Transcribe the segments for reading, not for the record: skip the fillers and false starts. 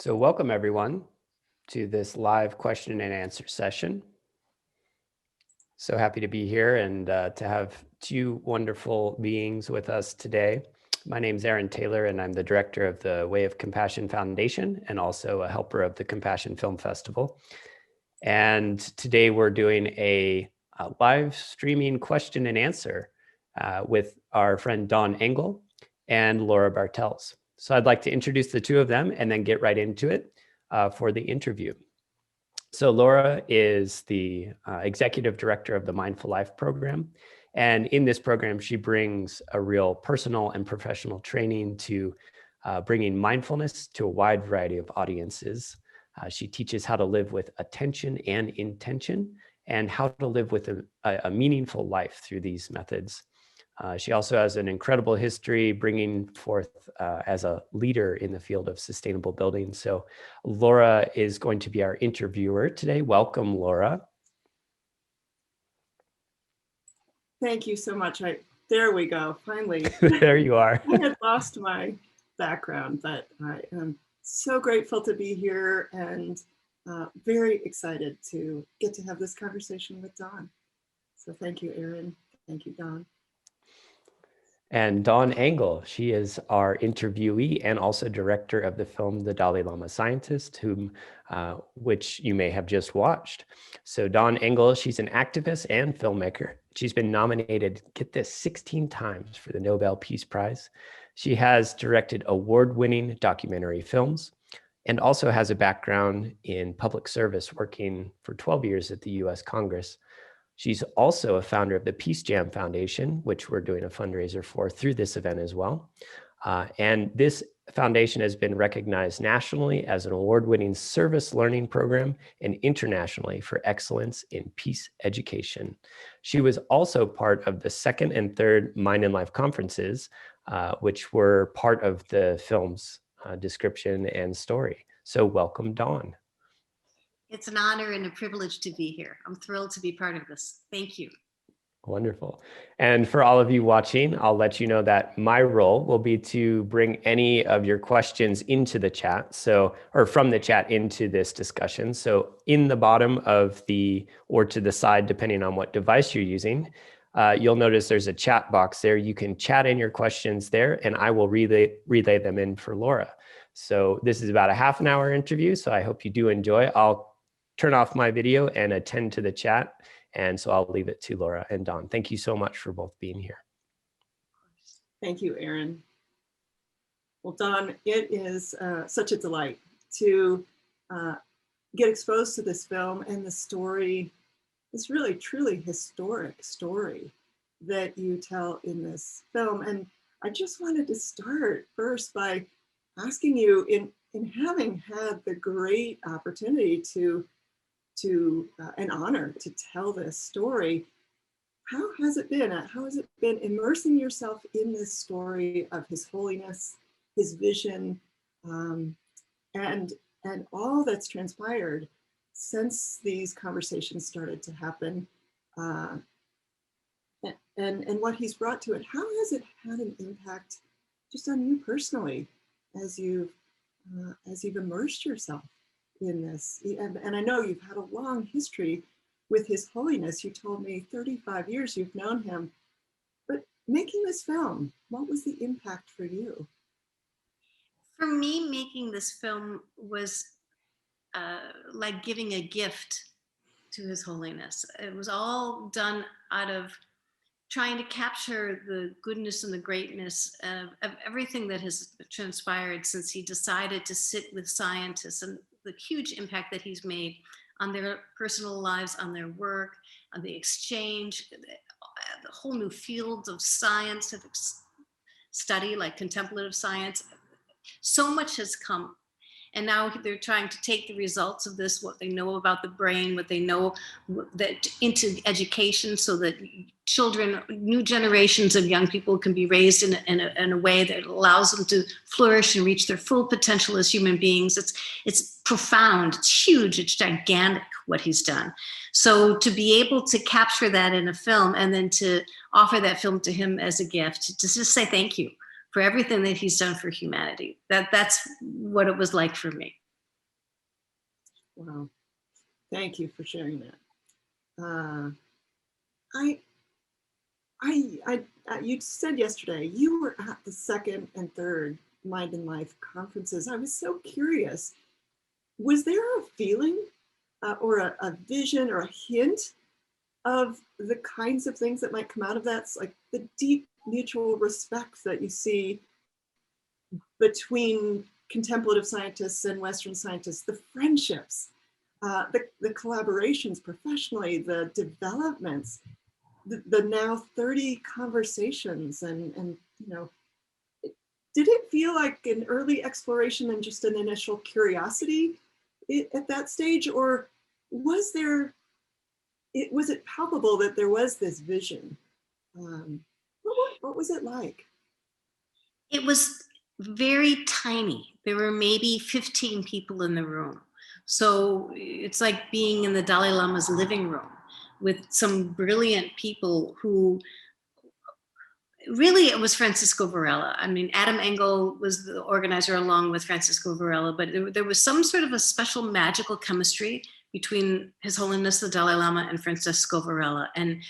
So welcome everyone to this live question and answer session. So happy to be here and to have two wonderful beings with us today. My name is Aaron Taylor and I'm the director of the Way of Compassion Foundation and also a helper of the Compassion Film Festival. And today we're doing a live streaming question and answer with our friend Don Engle and Laura Bartels. So I'd like to introduce the two of them and then get right into it for the interview. So Laura is the executive director of the Mindful Life program. And in this program, she brings a real personal and professional training to bringing mindfulness to a wide variety of audiences. She teaches how to live with attention and intention and how to live with a meaningful life through these methods. She also has an incredible history bringing forth as a leader in the field of sustainable building. So Laura is going to be our interviewer today. Welcome, Laura. Thank you so much. There we go, finally. There you are. I had lost my background, but I am so grateful to be here and very excited to get to have this conversation with Don. So thank you, Aaron. Thank you, Don. And Dawn Engle, she is our interviewee and also director of the film The Dalai Lama Scientist, which you may have just watched. So Dawn Engle, she's an activist and filmmaker. She's been nominated, get this, 16 times for the Nobel Peace Prize. She has directed award-winning documentary films and also has a background in public service, working for 12 years at the US Congress. She's also a founder of the Peace Jam Foundation, which we're doing a fundraiser for through this event as well. And this foundation has been recognized nationally as an award-winning service learning program and internationally for excellence in peace education. She was also part of the second and third Mind and Life conferences, which were part of the film's description and story. So welcome, Dawn. It's an honor and a privilege to be here. I'm thrilled to be part of this. Thank you. Wonderful. And for all of you watching, I'll let you know that my role will be to bring any of your questions into the chat, or from the chat into this discussion. So in the bottom of or to the side, depending on what device you're using, you'll notice there's a chat box there. You can chat in your questions there and I will relay them in for Laura. So this is about a half an hour interview, so I hope you do enjoy. I'll turn off my video and attend to the chat. And so I'll leave it to Laura and Dawn. Thank you so much for both being here. Thank you, Aaron. Well, Don, it is such a delight to get exposed to this film and the story, this really truly historic story that you tell in this film. And I just wanted to start first by asking you, in having had the great opportunity an honor to tell this story, how has it been? How has it been immersing yourself in this story of His Holiness, His vision, and all that's transpired since these conversations started to happen, and what He's brought to it? How has it had an impact just on you personally as you've immersed yourself in this? And I know you've had a long history with His Holiness. You told me 35 years you've known him, but making this film, what was the impact for you? For me, making this film was like giving a gift to His Holiness. It was all done out of trying to capture the goodness and the greatness of everything that has transpired since he decided to sit with scientists, and the huge impact that he's made on their personal lives, on their work, on the exchange, the whole new field of scientific study, like contemplative science. So much has come. And now they're trying to take the results of this, what they know about the brain, what they know that into education, so that children, new generations of young people can be raised in a way that allows them to flourish and reach their full potential as human beings. It's profound, it's huge, it's gigantic what he's done. So to be able to capture that in a film and then to offer that film to him as a gift, to just say thank you for everything that he's done for humanity. That's what it was like for me. Wow. Thank you for sharing that. I, you said yesterday you were at the second and third Mind and Life conferences. I was so curious. Was there a feeling or a vision or a hint of the kinds of things that might come out of that? It's like the deep mutual respect that you see between contemplative scientists and Western scientists, the friendships, the collaborations professionally, the developments, the now 30 conversations, and did it feel like an early exploration and just an initial curiosity at that stage, or was it palpable that there was this vision? What was it like? It was very tiny. There were maybe 15 people in the room. So it's like being in the Dalai Lama's living room with some brilliant people who really, it was Francisco Varela. I mean, Adam Engle was the organizer along with Francisco Varela, but there was some sort of a special magical chemistry between His Holiness the Dalai Lama and Francisco Varela. And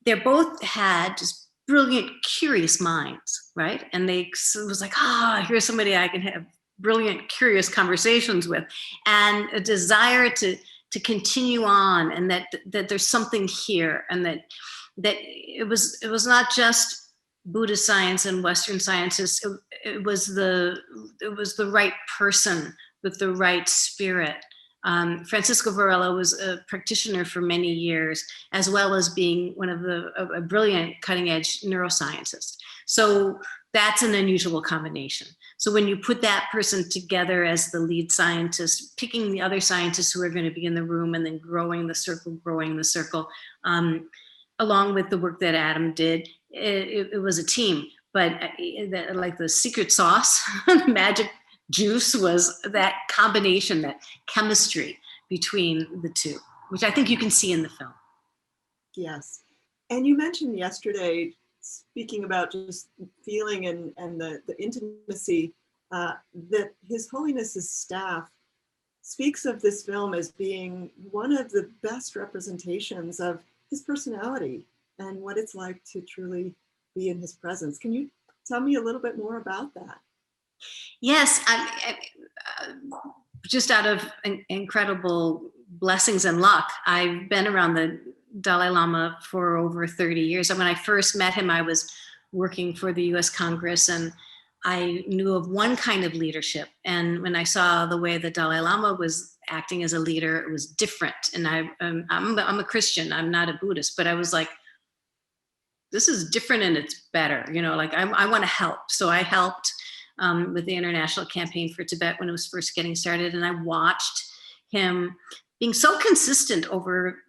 they both had just brilliant, curious minds, right? And it was like, here's somebody I can have brilliant, curious conversations with, and a desire to continue on, and that there's something here, and that it was not just Buddhist science and Western sciences. It was the right person with the right spirit. Francisco Varela was a practitioner for many years, as well as being one of a brilliant cutting-edge neuroscientist. So that's an unusual combination. So when you put that person together as the lead scientist, picking the other scientists who are going to be in the room, and then growing the circle, along with the work that Adam did, it was a team. But like the secret sauce, the magic juice was that combination, that chemistry between the two, which I think you can see in the film. Yes. And you mentioned yesterday, speaking about just feeling and the intimacy, that His Holiness's staff speaks of this film as being one of the best representations of his personality and what it's like to truly be in his presence. Can you tell me a little bit more about that? Yes, just out of incredible blessings and luck, I've been around the Dalai Lama for over 30 years. And when I first met him, I was working for the US Congress, and I knew of one kind of leadership. And when I saw the way the Dalai Lama was acting as a leader, it was different. And I'm a Christian, I'm not a Buddhist, but I was like, this is different and it's better. Like I want to help. So I helped with the International Campaign for Tibet when it was first getting started. And I watched him being so consistent over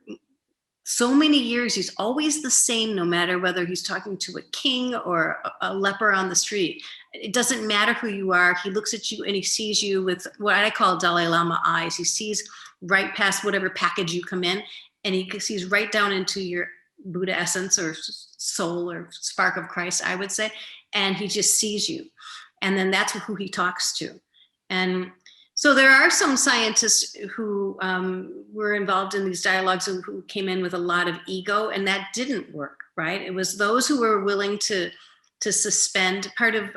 so many years. He's always the same, no matter whether he's talking to a king or a leper on the street. It doesn't matter who you are. He looks at you and he sees you with what I call Dalai Lama eyes. He sees right past whatever package you come in, and he sees right down into your Buddha essence or soul or spark of Christ, I would say. And he just sees you. And then that's who he talks to. And so there are some scientists who were involved in these dialogues who came in with a lot of ego, and that didn't work, right? It was those who were willing to suspend. Part of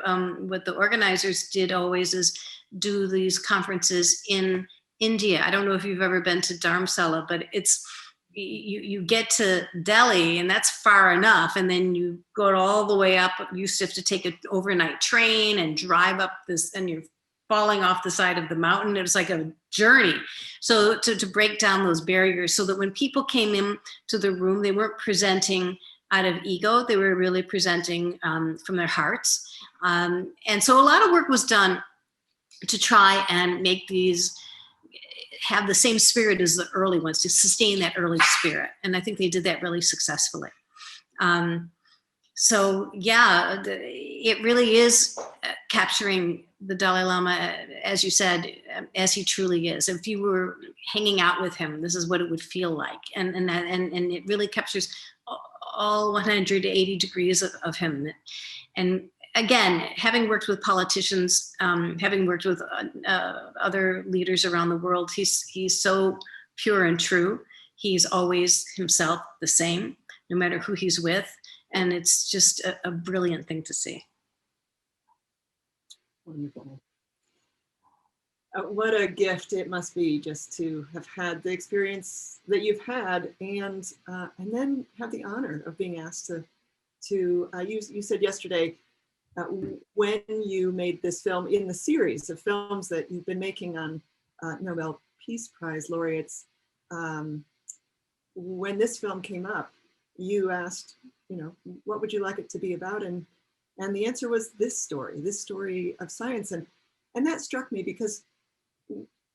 what the organizers did always is do these conferences in India. I don't know if you've ever been to Dharamsala, but it's, you get to Delhi and that's far enough, and then you go all the way up. You used to have to take an overnight train and drive up this, and you're falling off the side of the mountain. It was like a journey. So to break down those barriers, so that when people came in to the room, they weren't presenting out of ego, they were really presenting from their hearts. And so a lot of work was done to try and make these have the same spirit as the early ones, to sustain that early spirit. And I think they did that really successfully. So yeah, it really is capturing the Dalai Lama, as you said, as he truly is. If you were hanging out with him, this is what it would feel like. And it really captures all 180 degrees of him. And again, having worked with politicians, having worked with other leaders around the world, he's so pure and true. He's always himself the same, no matter who he's with. And it's just a brilliant thing to see. Wonderful. What a gift it must be just to have had the experience that you've had, and then have the honor of being asked to you said yesterday, when you made this film in the series of films that you've been making on Nobel Peace Prize laureates, when this film came up, you asked, what would you like it to be about? And the answer was this story of science. And that struck me because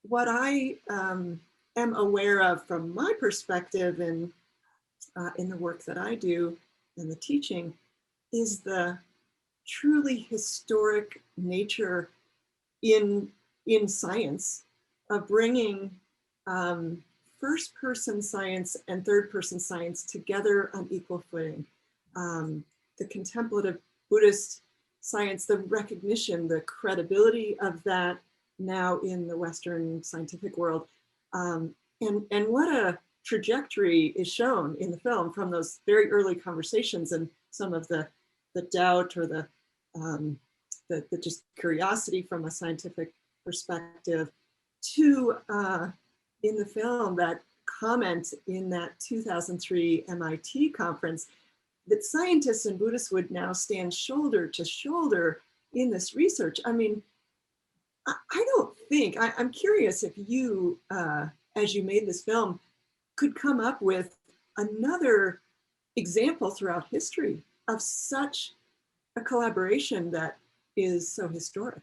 what I am aware of from my perspective in the work that I do and the teaching is the truly historic nature in science of bringing first-person science and third-person science together on equal footing. The contemplative Buddhist science, the recognition, the credibility of that now in the Western scientific world. And what a trajectory is shown in the film from those very early conversations and some of the doubt or the just curiosity from a scientific perspective to in the film, that comment in that 2003 MIT conference that scientists and Buddhists would now stand shoulder to shoulder in this research. I mean, I don't think, I'm curious if you, as you made this film, could come up with another example throughout history of such a collaboration that is so historic.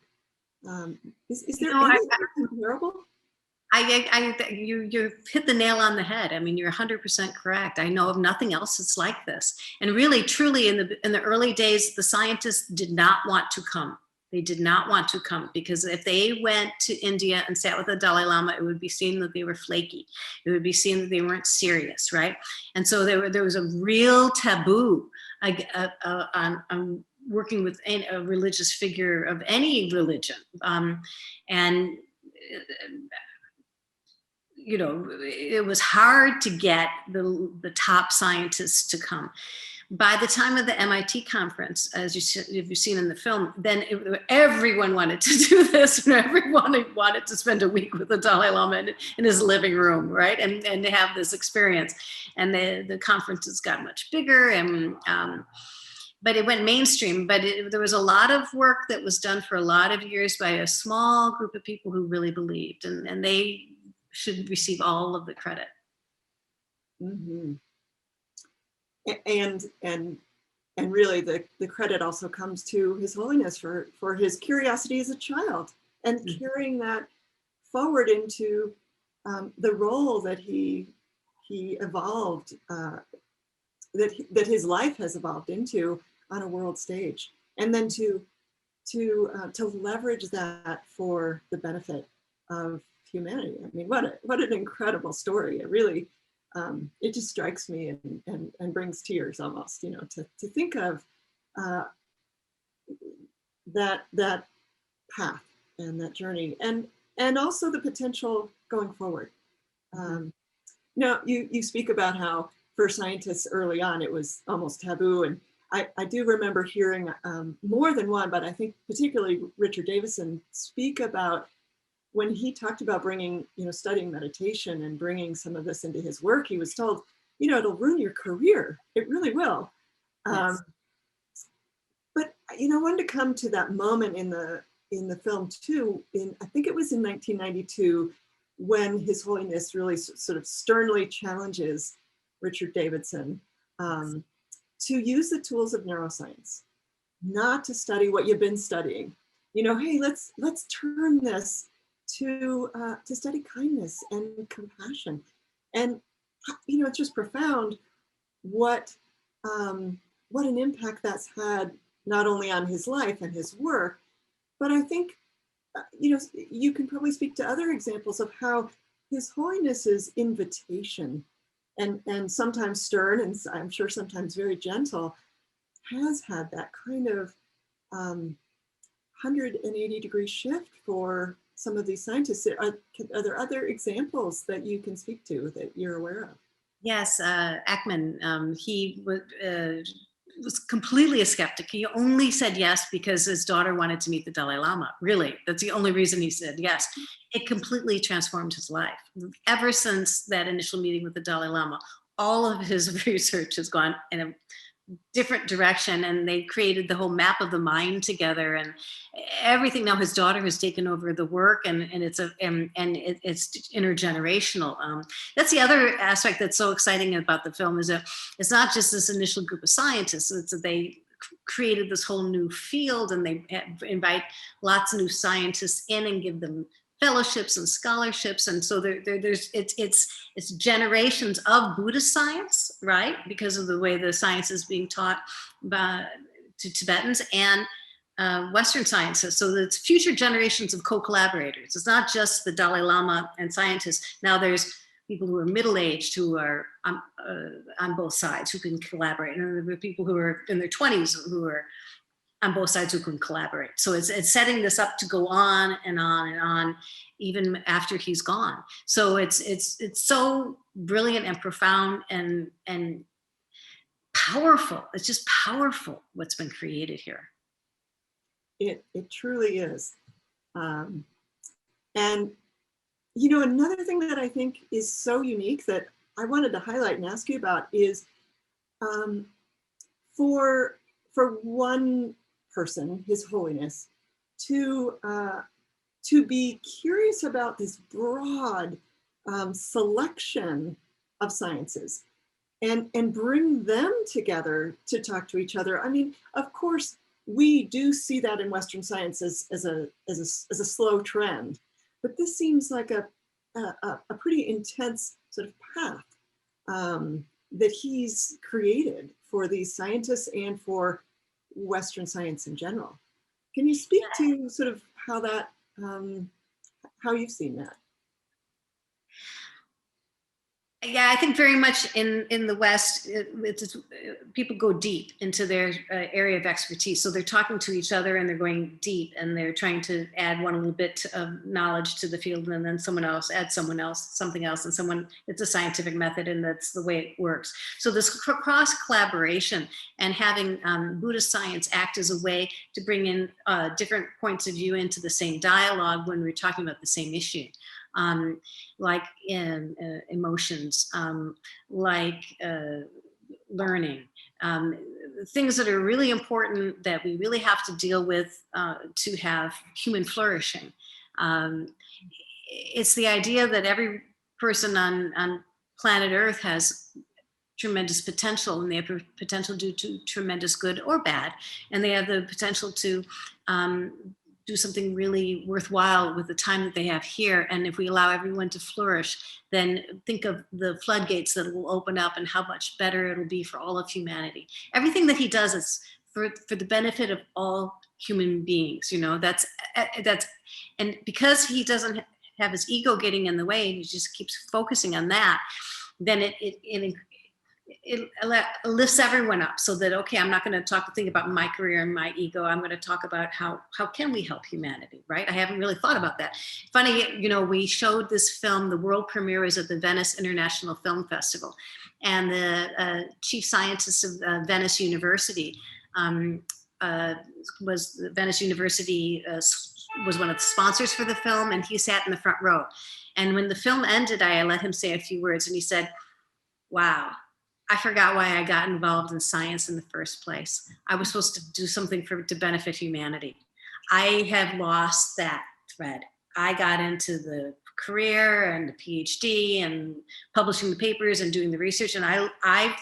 Is there anything comparable? You hit the nail on the head. I mean, you're 100% correct. I know of nothing else that's like this. And really, truly, in the early days, the scientists did not want to come. They did not want to come because if they went to India and sat with the Dalai Lama, it would be seen that they were flaky. It would be seen that they weren't serious, right? And so there was a real taboo on working with a religious figure of any religion. And it was hard to get the top scientists to come. By the time of the MIT conference, as you've seen in the film, then everyone wanted to do this, and everyone wanted to spend a week with the Dalai Lama in his living room, right? And to have this experience. And the conferences got much bigger, and but it went mainstream. But there was a lot of work that was done for a lot of years by a small group of people who really believed, and they should receive all of the credit. Mm-hmm. And really the credit also comes to His Holiness for his curiosity as a child and carrying that forward into the role that he evolved, that his life has evolved into on a world stage, and then to leverage that for the benefit of humanity. I mean, what an incredible story! It really. It just strikes me and brings tears almost, to think of that path and that journey, and also the potential going forward. You speak about how for scientists early on it was almost taboo, and I do remember hearing more than one, but I think particularly Richard Davidson speak about when he talked about bringing, studying meditation and bringing some of this into his work, he was told, it'll ruin your career. It really will. Yes. But, I wanted to come to that moment in the film too, I think it was in 1992, when His Holiness really sort of sternly challenges Richard Davidson to use the tools of neuroscience, not to study what you've been studying. Hey, let's turn this to study kindness and compassion. And it's just profound what an impact that's had not only on his life and his work, but I think you can probably speak to other examples of how His Holiness's invitation, and sometimes stern, and I'm sure sometimes very gentle, has had that kind of 180-degree shift for some of these scientists. Are there other examples that you can speak to that you're aware of? Yes, Ackman, he was completely a skeptic. He only said yes because his daughter wanted to meet the Dalai Lama. Really, that's the only reason he said yes. It completely transformed his life. Ever since that initial meeting with the Dalai Lama, all of his research has gone in a different direction, and they created the whole map of the mind together and everything. Now his daughter has taken over the work, and it's intergenerational. That's the other aspect that's so exciting about the film, is that it's not just this initial group of scientists. It's that they created this whole new field, and they invite lots of new scientists in and give them fellowships and scholarships. And so it's generations of Buddhist science, right? Because of the way the science is being taught to Tibetans, and Western sciences. So it's future generations of co-collaborators. It's not just the Dalai Lama and scientists. Now there's people who are middle-aged who are on both sides who can collaborate. And there are people who are in their 20s who are on both sides who can collaborate. So it's setting this up to go on and on and on, even after he's gone. So it's so brilliant and profound and powerful. It's just powerful what's been created here. It truly is. And you know, another thing that I think is so unique that I wanted to highlight and ask you about is for one person, His Holiness, to be curious about this broad selection of sciences and bring them together to talk to each other. I mean, of course, we do see that in Western science as a slow trend, but this seems like a pretty intense sort of path that he's created for these scientists and for Western science in general. Can you speak to sort of how that, how you've seen that? Yeah, I think very much in the West, people go deep into their area of expertise. So they're talking to each other and they're going deep, and they're trying to add one little bit of knowledge to the field, and then someone else adds something else, and someone, it's a scientific method, and that's the way it works. So this cross collaboration and having Buddhist science act as a way to bring in different points of view into the same dialogue when we're talking about the same issue. Like emotions, like learning, things that are really important that we really have to deal with to have human flourishing. It's the idea that every person on planet Earth has tremendous potential, and they have potential to do tremendous good or bad, and they have the potential to do something really worthwhile with the time that they have here. And if we allow everyone to flourish, then think of the floodgates that will open up and how much better it'll be for all of humanity. Everything that he does is for the benefit of all human beings. You know, that's, and because he doesn't have his ego getting in the way, and he just keeps focusing on that, then it lifts everyone up, so that, okay, I'm not going to think about my career and my ego. I'm going to talk about how can we help humanity, right? I haven't really thought about that. Funny, you know, we showed this film, the world premiere was at the Venice International Film Festival, and the chief scientist of Venice University was one of the sponsors for the film, and he sat in the front row. And when the film ended, I let him say a few words, and he said, "Wow, I forgot why I got involved in science in the first place. I was supposed to do something to benefit humanity. I have lost that thread. I got into the career and the PhD and publishing the papers and doing the research, and I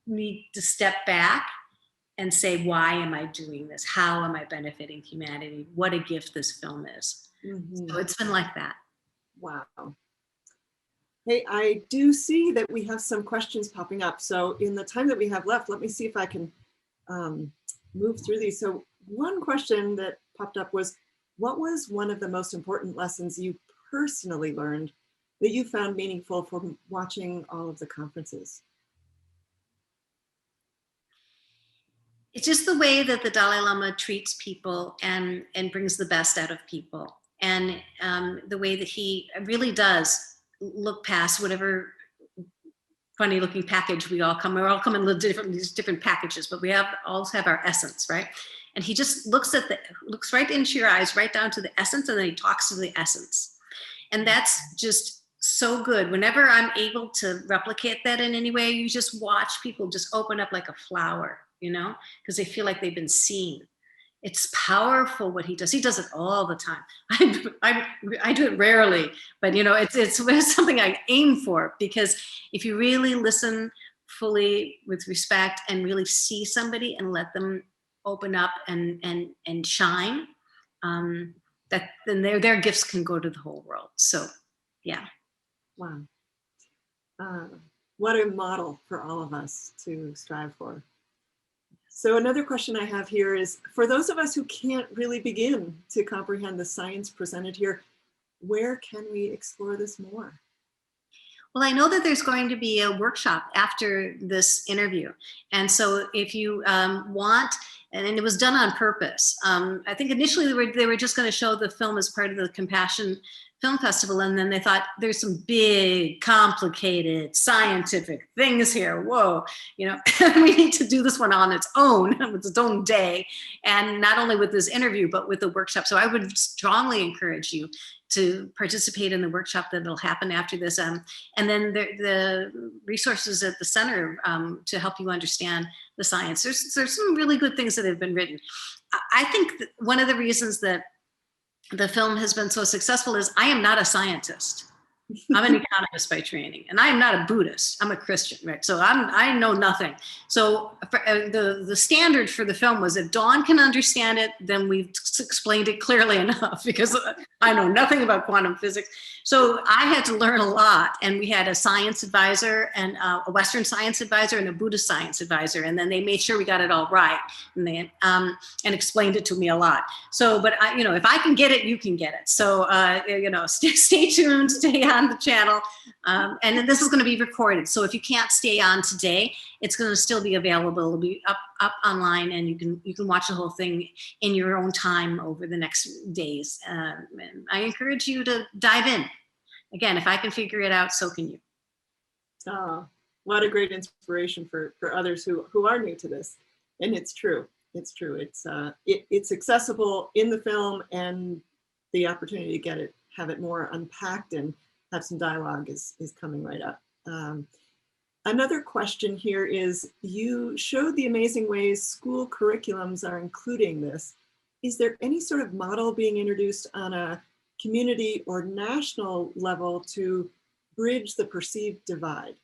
need to step back and say, why am I doing this? How am I benefiting humanity? What a gift this film is." Mm-hmm. So it's been like that. Wow. Hey, I do see that we have some questions popping up. So in the time that we have left, let me see if I can move through these. So one question that popped up was, what was one of the most important lessons you personally learned that you found meaningful from watching all of the conferences? It's just the way that the Dalai Lama treats people and brings the best out of people, and the way that he really does look past whatever funny looking package we all come. We all come in these different packages, but we all have our essence, right? And he just looks right into your eyes, right down to the essence, and then he talks to the essence. And that's just so good. Whenever I'm able to replicate that in any way, you just watch people just open up like a flower, because they feel like they've been seen. It's powerful what he does. He does it all the time. I do it rarely, but it's something I aim for, because if you really listen fully with respect and really see somebody and let them open up and shine, that then their gifts can go to the whole world. So, yeah. Wow. What a model for all of us to strive for. So another question I have here is, for those of us who can't really begin to comprehend the science presented here, where can we explore this more? Well, I know that there's going to be a workshop after this interview. And so if you want, and it was done on purpose. I think initially they were just going to show the film as part of the Compassion Film Festival. And then they thought, there's some big, complicated, scientific things here. Whoa, we need to do this one on its own, with its own day. And not only with this interview, but with the workshop. So I would strongly encourage you to participate in the workshop that'll happen after this. And then the resources at the center to help you understand the science. There's some really good things that have been written. I think that one of the reasons that the film has been so successful is I am not a scientist. I'm an economist by training, and I am not a Buddhist. I'm a Christian, right? So I know nothing. So the standard for the film was, if Dawn can understand it, then we've explained it clearly enough, because I know nothing about quantum physics. So I had to learn a lot, and we had a science advisor, and a Western science advisor, and a Buddhist science advisor, and then they made sure we got it all right, and they and explained it to me a lot. So, but if I can get it, you can get it. So stay tuned, stay on the channel, and then this is going to be recorded. So if you can't stay on today, it's going to still be available. It'll be up online, and you can watch the whole thing in your own time over the next days. And I encourage you to dive in. Again, if I can figure it out, so can you. Oh, what a great inspiration for others who are new to this. And it's true. It's true. It's accessible in the film, and the opportunity to have it more unpacked and have some dialogue is coming right up. Another question here is, you showed the amazing ways school curriculums are including this. Is there any sort of model being introduced on a community or national level to bridge the perceived divide?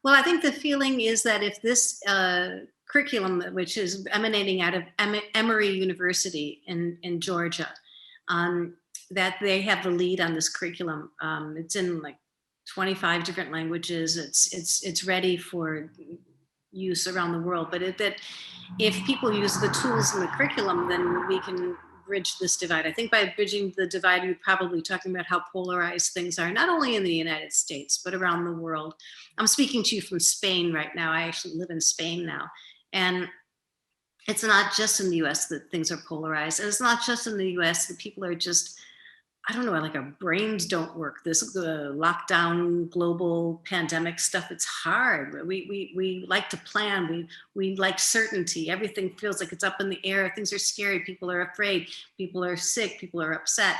Well, I think the feeling is that if this curriculum, which is emanating out of Emory University in Georgia, that they have the lead on this curriculum. It's in like 25 different languages. It's ready for use around the world. But that if people use the tools in the curriculum, then we can bridge this divide. I think by bridging the divide, we're probably talking about how polarized things are, not only in the United States, but around the world. I'm speaking to you from Spain right now. I actually live in Spain now. And it's not just in the US that things are polarized. And it's not just in the US that people are just, I don't know, like our brains don't work. This lockdown, global pandemic stuff, it's hard. We like to plan. We like certainty. Everything feels like it's up in the air. Things are scary. People are afraid. People are sick. People are upset.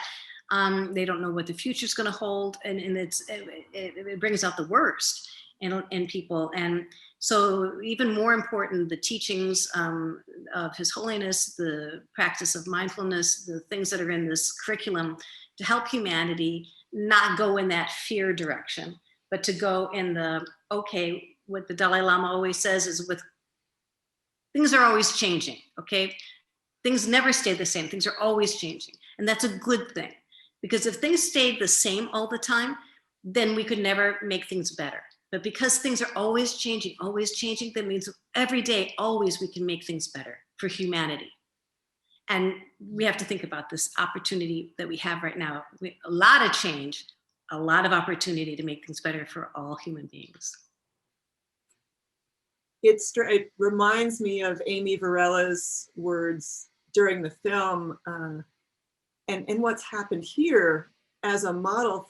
They don't know what the future's going to hold. And it brings out the worst in people. And so even more important, the teachings of His Holiness, the practice of mindfulness, the things that are in this curriculum to help humanity not go in that fear direction, but to go in what the Dalai Lama always says is, things are always changing, okay? Things never stay the same. Things are always changing. And that's a good thing, because if things stayed the same all the time, then we could never make things better. But because things are always changing, that means every day, always we can make things better for humanity. And we have to think about this opportunity that we have right now. A lot of change, a lot of opportunity to make things better for all human beings. it reminds me of Amy Varella's words during the film, and what's happened here as a model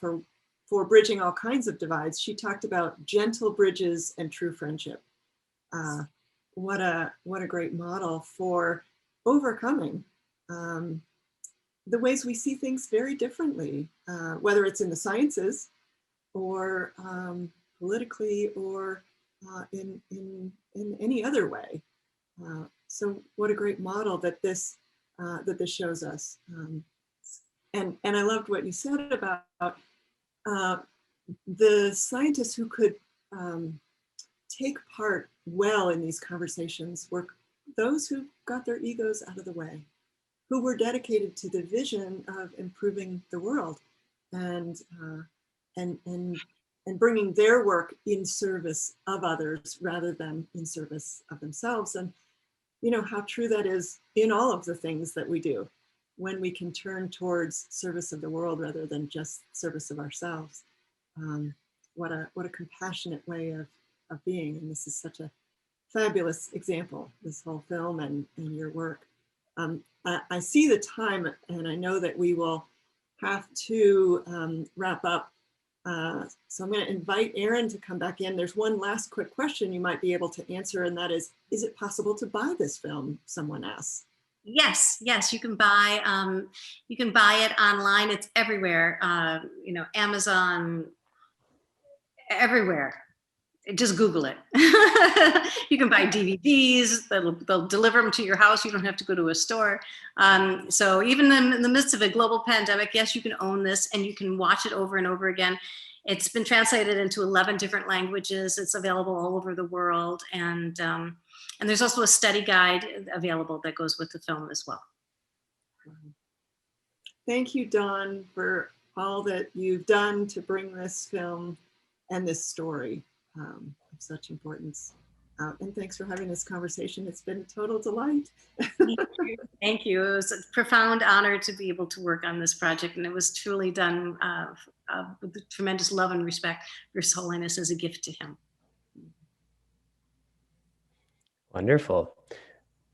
for bridging all kinds of divides. She talked about gentle bridges and true friendship. What a great model for overcoming the ways we see things very differently, whether it's in the sciences or politically or in any other way. So what a great model that this shows us. And I loved what you said about the scientists who could take part well in these conversations were those who got their egos out of the way, who were dedicated to the vision of improving the world and bringing their work in service of others rather than in service of themselves. And you know how true that is in all of the things that we do, when we can turn towards service of the world rather than just service of ourselves. What a compassionate way of being. And this is such a fabulous example, this whole film and your work. I see the time, and I know that we will have to wrap up. So I'm going to invite Erin to come back in. There's one last quick question you might be able to answer, and that is it possible to buy this film? Someone asks. Yes, you can buy it online. It's everywhere. Amazon, everywhere. Just Google it. You can buy DVDs. They'll deliver them to your house. You don't have to go to a store. So even in the midst of a global pandemic, yes, you can own this and you can watch it over and over again. It's been translated into 11 different languages. It's available all over the world. And there's also a study guide available that goes with the film as well. Thank you, Dawn, for all that you've done to bring this film and this story of such importance. And thanks for having this conversation. It's been a total delight. Thank you. It was a profound honor to be able to work on this project, and it was truly done with tremendous love and respect for His Holiness as a gift to him. Wonderful.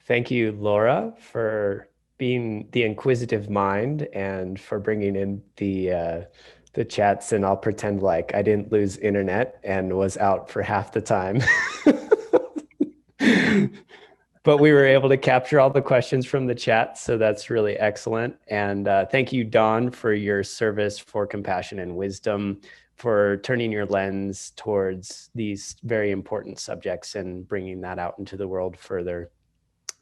Thank you, Laura, for being the inquisitive mind and for bringing in the chats. And I'll pretend like I didn't lose internet and was out for half the time. But we were able to capture all the questions from the chat, so that's really excellent. And thank you, Dawn, for your service for compassion and wisdom, for turning your lens towards these very important subjects and bringing that out into the world further.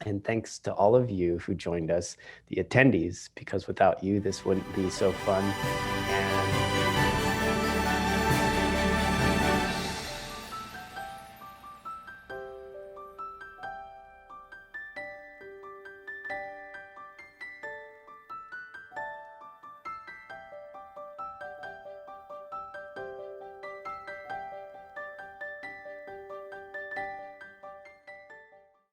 And thanks to all of you who joined us, the attendees, because without you, this wouldn't be so fun. And